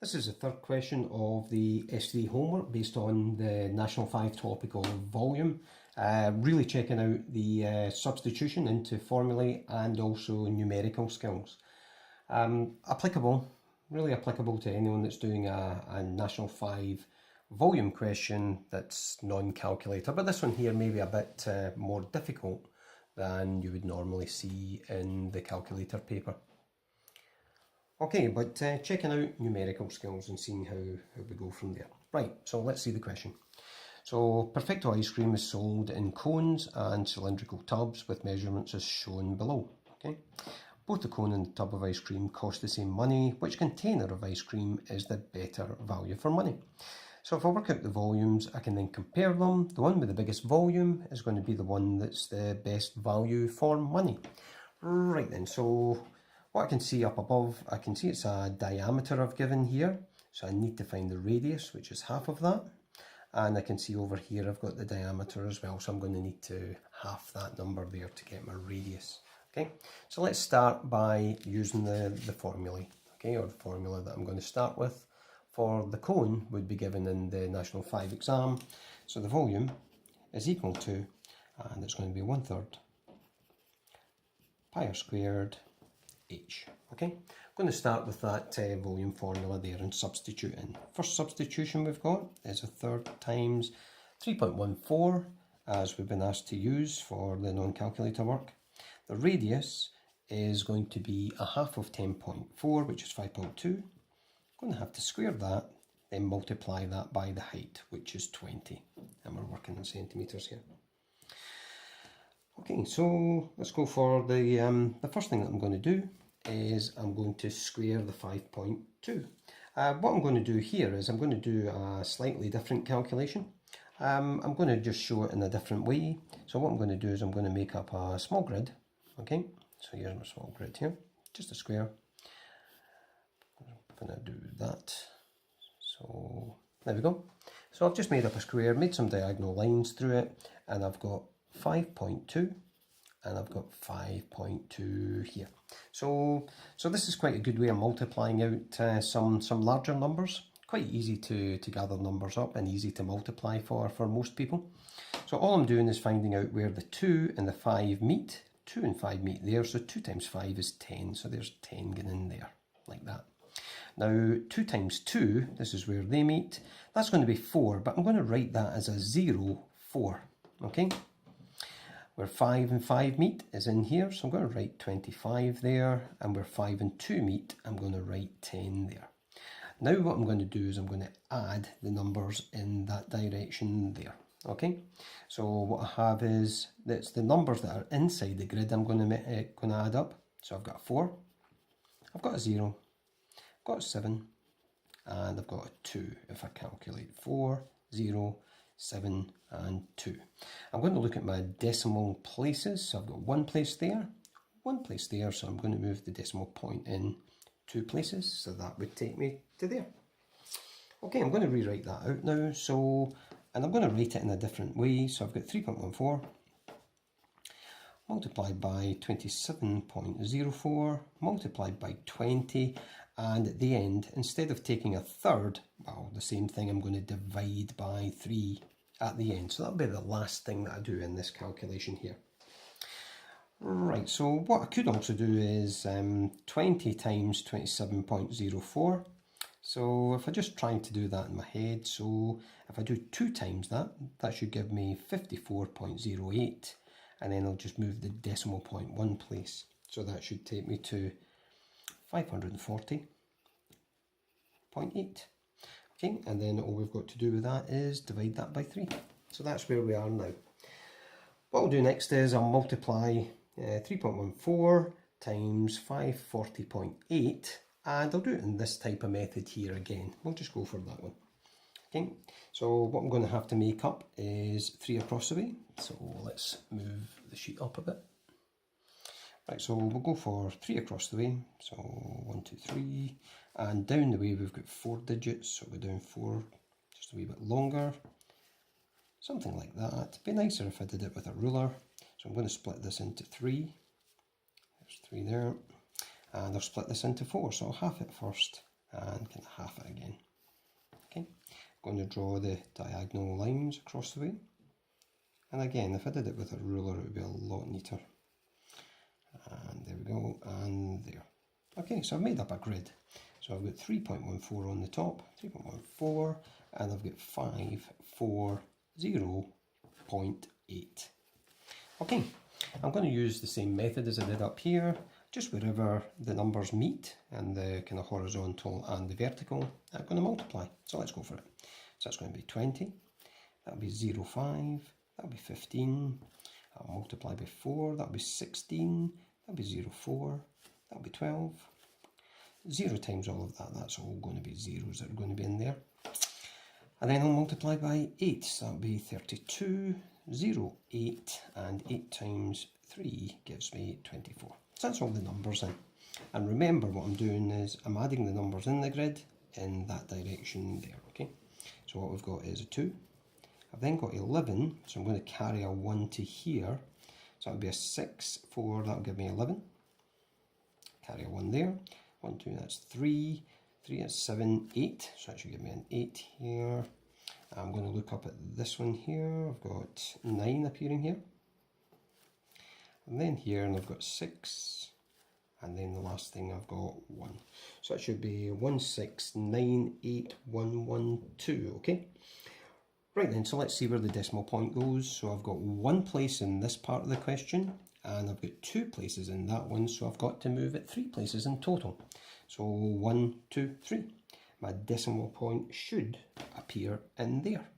This is the third question of the S3 homework based on the National 5 topic of volume. Really checking out the substitution into formulae and also numerical skills. Really applicable to anyone that's doing a National 5 volume question that's non-calculator. But this one here may be a bit more difficult than you would normally see in the calculator paper. Okay, but checking out numerical skills and seeing how we go from there. Right, so let's see the question. So, Perfecto ice cream is sold in cones and cylindrical tubs with measurements as shown below. Okay, both the cone and the tub of ice cream cost the same money. Which container of ice cream is the better value for money? So if I work out the volumes, I can then compare them. The one with the biggest volume is going to be the one that's the best value for money. Right then, so what I can see up above, I can see it's a diameter I've given here. So I need to find the radius, which is half of that. And I can see over here I've got the diameter as well. So I'm going to need to half that number there to get my radius. Okay, so let's start by using the formulae, okay, or the formula that I'm going to start with for the cone would be given in the National 5 exam. So the volume is equal to, and it's going to be 1/3 pi r squared h. Okay, I'm going to start with that volume formula there and substitute in. First substitution we've got is 1/3 times 3.14, as we've been asked to use for the non-calculator work. The radius is going to be a half of 10.4, which is 5.2. I'm going to have to square that, then multiply that by the height, which is 20. And we're working in centimetres here. Okay, so let's go for the first thing that I'm going to do is I'm going to square the 5.2. What I'm going to do here is I'm going to do a slightly different calculation. I'm going to just show it in a different way. So what I'm going to do is I'm going to make up a small grid. Okay, so here's my small grid here, just a square. I'm going to do that. So there we go. So I've just made up a square, made some diagonal lines through it, and I've got 5.2 and I've got 5.2 here. So this is quite a good way of multiplying out some larger numbers. Quite easy to gather numbers up and easy to multiply for most people. So all I'm doing is finding out where the 2 and the 5 meet. 2 and 5 meet there, so 2 times 5 is 10, so there's 10 going in there, like that. Now 2 times 2, this is where they meet, that's going to be 4, but I'm going to write that as a 0, 4, okay? Where 5 and 5 meet is in here, so I'm going to write 25 there, and where 5 and 2 meet, I'm going to write 10 there. Now what I'm going to do is I'm going to add the numbers in that direction there. Okay, so what I have is, that's the numbers that are inside the grid I'm going to add up. So I've got a 4, I've got a 0, I've got a 7, and I've got a 2 if I calculate 4, 0, 7 and 2. I'm going to look at my decimal places. So I've got one place there, so I'm going to move the decimal point in 2 places, so that would take me to there. Okay, I'm going to rewrite that out now. And I'm going to write it in a different way. So I've got 3.14 multiplied by 27.04 multiplied by 20, and at the end, instead of taking a third, well, the same thing, I'm going to divide by 3 at the end. So that'll be the last thing that I do in this calculation here. Right, so what I could also do is 20 times 27.04. So if I just try to do that in my head, so if I do 2 times that, that should give me 54.08, and then I'll just move the decimal point one place. So that should take me to 540.8. Okay, and then all we've got to do with that is divide that by 3. So that's where we are now. What I'll do next is I'll multiply 3.14 times 540.8, and I'll do it in this type of method here again. We'll just go for that one. Okay, so what I'm going to have to make up is 3 across the way. So let's move the sheet up a bit. Right, so we'll go for 3 across the way. So 1, 2, 3. And down the way we've got 4 digits. So we're down 4, just a wee bit longer. Something like that. It'd be nicer if I did it with a ruler. So I'm going to split this into 3. There's 3 there. And I'll split this into 4, so I'll half it first and kind of half it again. Okay, I'm going to draw the diagonal lines across the way. And again, if I did it with a ruler, it would be a lot neater. And there we go, and there. Okay, so I've made up a grid. So I've got 3.14 on the top, 3.14, and I've got 540.8. Okay, I'm going to use the same method as I did up here, just wherever the numbers meet, and the kind of horizontal and the vertical, I'm going to multiply. So let's go for it. So that's going to be 20, that'll be 0.5, that'll be 15, I'll multiply by 4, that'll be 16, that'll be 0.4, that'll be 12. 0 times all of that, that's all going to be zeros that are going to be in there. And then I'll multiply by 8, so that'll be 32, 0, 8, and 8 times 3 gives me 24. So that's all the numbers in. And remember, what I'm doing is I'm adding the numbers in the grid in that direction there, okay? So what we've got is a 2. I've then got 11, so I'm going to carry a 1 to here. So that'll be a 6, 4, that'll give me 11. Carry a 1 there. 1, 2, that's 3. 3 is 7, 8. So that should give me an 8 here. I'm going to look up at this one here. I've got 9 appearing here. And then here, and I've got 6. And then the last thing I've got 1. So that should be 1698112, okay? Right then, so let's see where the decimal point goes. So I've got 1 place in this part of the question, and I've got 2 places in that one, so I've got to move it 3 places in total. So 1, 2, 3. My decimal point should appear in there.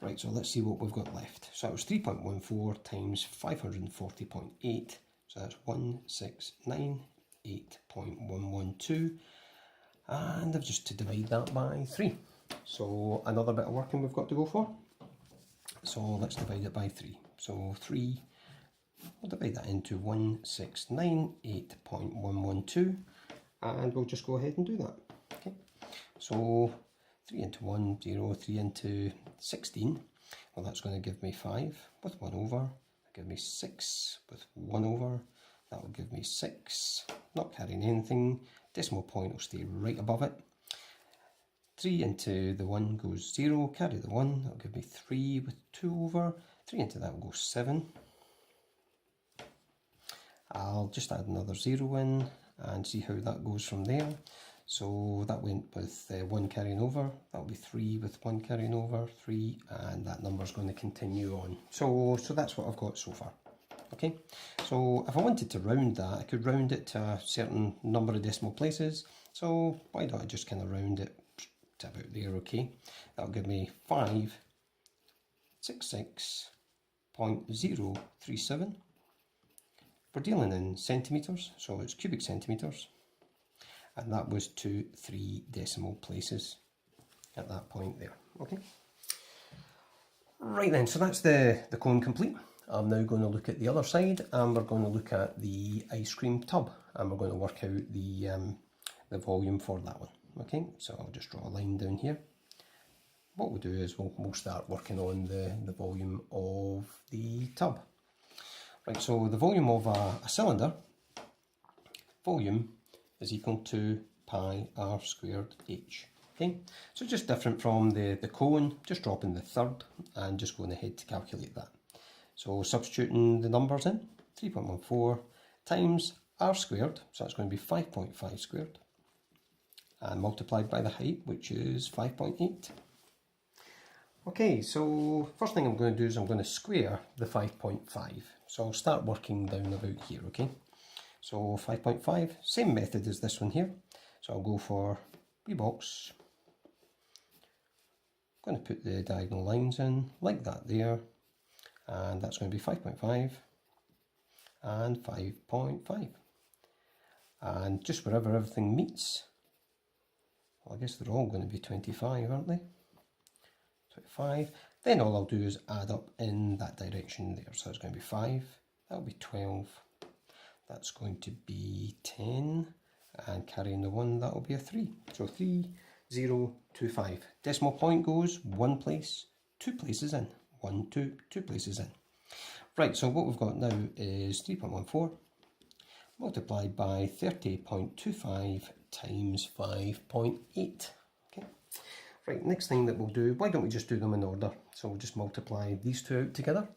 Right, so let's see what we've got left. So that was 3.14 times 540.8, so that's 169.8.112, and I've just to divide that by 3. So another bit of working we've got to go for. So let's divide it by 3. So 3, we'll divide that into 169.8.112, and we'll just go ahead and do that. Okay, so 3 into 1, 0, 3 into 16, well that's going to give me 5 with 1 over, that'll give me 6 with 1 over, that will give me 6, not carrying anything, decimal point will stay right above it. 3 into the 1 goes 0, carry the 1, that'll give me 3 with 2 over, 3 into that will go 7. I'll just add another 0 in and see how that goes from there. So that went with 1 carrying over, that'll be 3 with 1 carrying over, 3, and that number's going to continue on. So that's what I've got so far. Okay, so if I wanted to round that, I could round it to a certain number of decimal places. So why don't I just kind of round it to about there, okay? That'll give me 566.037. We're dealing in centimetres, so it's cubic centimetres. And that was to 3 decimal places at that point there, okay? Right then, so that's the cone complete. I'm now going to look at the other side, and we're going to look at the ice cream tub, and we're going to work out the volume for that one. Okay, so I'll just draw a line down here. What we'll do is we'll start working on the volume of the tub. Right, so the volume of a cylinder, volume is equal to pi r squared h. Okay, so just different from the cone, just dropping the third and just going ahead to calculate that. So substituting the numbers in, 3.14 times r squared, so that's going to be 5.5 squared, and multiplied by the height, which is 5.8. Okay, so first thing I'm going to do is I'm going to square the 5.5. So I'll start working down about here, okay? So 5.5, same method as this one here. So I'll go for box. I'm going to put the diagonal lines in, like that there. And that's going to be 5.5 and 5.5. And just wherever everything meets, well, I guess they're all going to be 25, aren't they? 25. Then all I'll do is add up in that direction there. So it's going to be 5, that'll be 12, that's going to be 10, and carrying the 1, that'll be a 3. So 3, 0, 2, 5. Decimal point goes 1 place, 2 places in. 1, 2, 2 places in. Right, so what we've got now is 3.14 multiplied by 30.25 times 5.8. Okay. Right, next thing that we'll do, why don't we just do them in order? So we'll just multiply these two out together.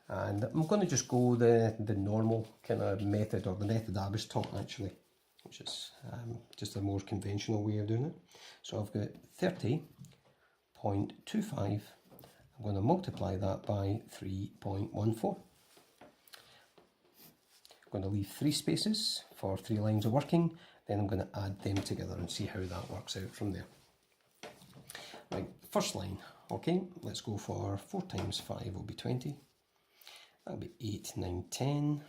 And I'm going to just go the normal kind of method, or the method I was taught actually, which is just a more conventional way of doing it. So I've got 30.25. I'm going to multiply that by 3.14. I'm going to leave 3 spaces for 3 lines of working, then I'm going to add them together and see how that works out from there. Right, first line, okay, let's go for 4 times 5 will be 20. That'll be 8, 9, 10.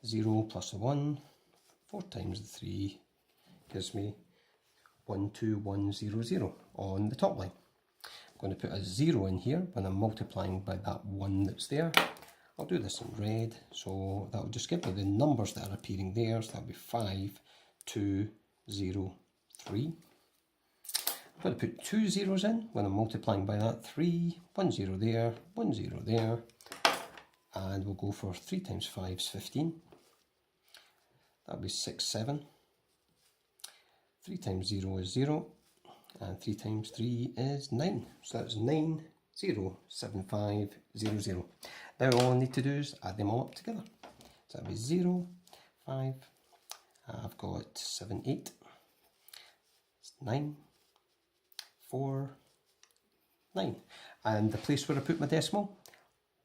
0 plus a 1. 4 times the 3 gives me 1, 2, 1, 0, 0 on the top line. I'm going to put a 0 in here when I'm multiplying by that 1 that's there. I'll do this in red, so that will just give me the numbers that are appearing there. So that'll be 5, 2, 0, 3. I'm going to put 2 zeros in when I'm multiplying by that 3, 1 0 there, 1 0 there. And we'll go for 3 times 5 is 15. That'll be 6, 7. 3 times 0 is 0. And 3 times 3 is 9. So that's 9, 0, 7, 5, 0, 0. Now all I need to do is add them all up together. So that'll be 0, 5. I've got 7, 8. 9, 4, 9. And the place where I put my decimal,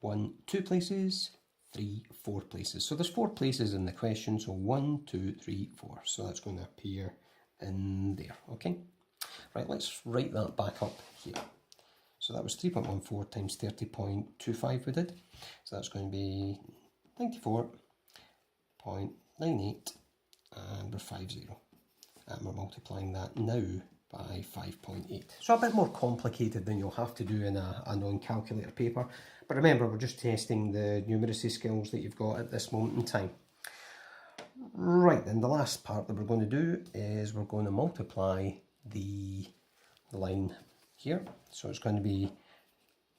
1, 2 places, 3, 4 places. So there's 4 places in the question, so 1, 2, 3, 4. So that's going to appear in there, okay? Right, let's write that back up here. So that was 3.14 times 30.25 we did. So that's going to be 94.98 and we're 50. And we're multiplying that now by 5.8. So a bit more complicated than you'll have to do in a non-calculator paper. But remember, we're just testing the numeracy skills that you've got at this moment in time. Right, then the last part that we're going to do is we're going to multiply the line here. So it's going to be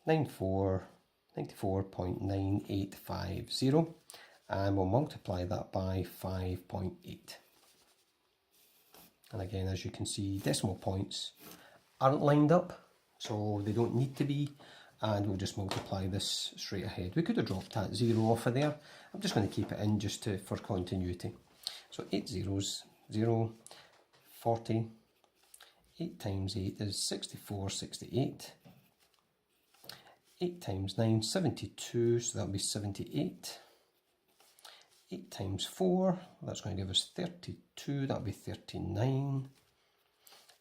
94.9850, and we'll multiply that by 5.8. And again, as you can see, decimal points aren't lined up, so they don't need to be, and we'll just multiply this straight ahead. We could have dropped that 0 off of there. I'm just going to keep it in just for continuity. So 8 zeros, 0, 40. 8 times 8 is 64, 68. 8 times 9, 72, so that'll be 78. 8 times 4, that's going to give us 32, that'll be 39.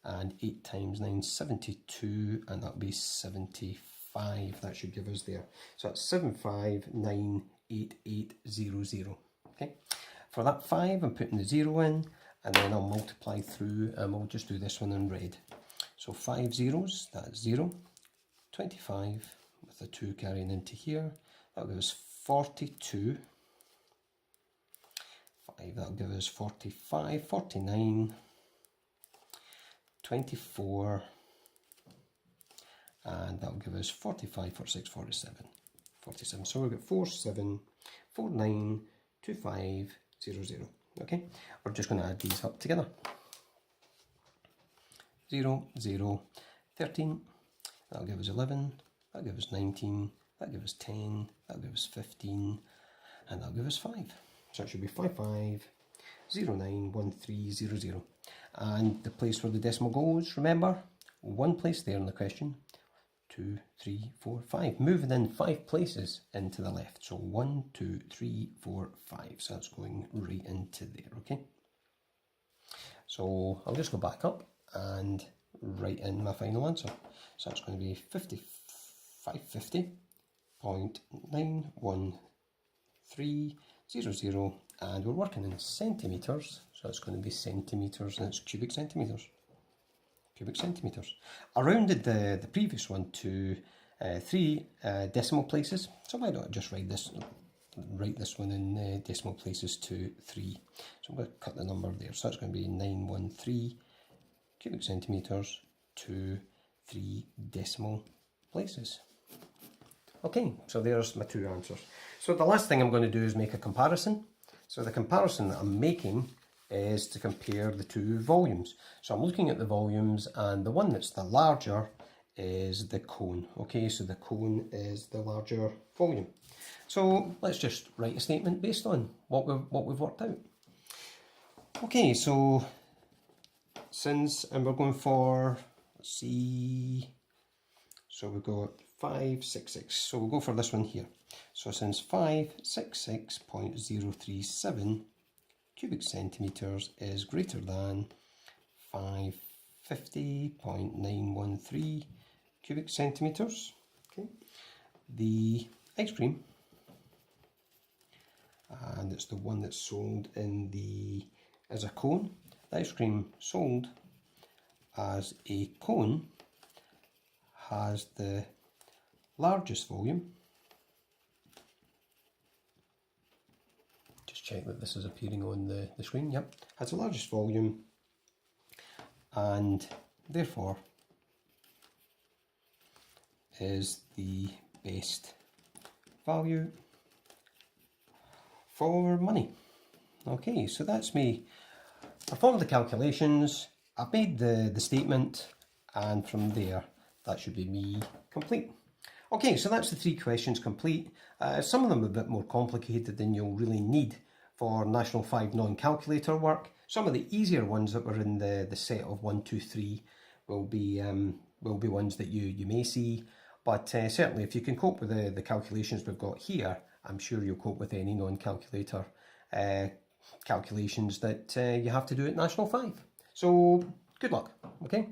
And 8 times 9, 72, and that'll be 75. That should give us there. So that's 75988800. Okay. For that 5, I'm putting the 0 in, and then I'll multiply through, and we'll just do this one in red. So 5 zeros, that's 0. 25 with a 2 carrying into here, that'll give us 42. 5, that'll give us 45, 49, 24, and that'll give us 45, 46, 47. 47. So we've got 47, 49, 25, 0, 0. Okay, we're just going to add these up together. 0, 0, 13, that'll give us 11, that'll give us 19, that'll give us 10, that'll give us 15, and that'll give us 5. So it should be 55091300. And the place where the decimal goes, remember, 1 place there in the question, 2, 3, 4, 5. Moving in 5 places into the left. So 1, 2, 3, 4, 5. So that's going right into there, okay? So I'll just go back up and write in my final answer. So that's going to be 550.91300, and we're working in centimetres, so it's going to be centimetres, and it's cubic centimetres. Cubic centimetres. I rounded the previous one to 3 decimal places, so why don't I just write this one in decimal places to 3. So I'm going to cut the number there, so that's going to be 913 cubic centimetres to 3 decimal places. Okay, so there's my 2 answers. So the last thing I'm going to do is make a comparison. So the comparison that I'm making is to compare the two volumes. So I'm looking at the volumes, and the one that's the larger is the cone. Okay, so the cone is the larger volume. So let's just write a statement based on what we've worked out. Okay, so and we're going for, let's see, so we've got 566, so we'll go for this one here. So since 566.037 cubic centimetres is greater than 550.913 cubic centimetres, okay, the ice cream, and it's the one that's sold in as a cone, the ice cream sold as a cone has the largest volume. Just check that this is appearing on the screen. Yep, has the largest volume, and therefore is the best value for money. Okay, so that's me. Performed the calculations, I've made the statement, and from there that should be me complete. Okay, so that's the 3 questions complete. Some of them are a bit more complicated than you'll really need for National 5 non-calculator work. Some of the easier ones that were in the set of 1, 2, 3 will be ones that you may see. But certainly if you can cope with the calculations we've got here, I'm sure you'll cope with any non-calculator calculations that you have to do at National 5. So good luck, okay?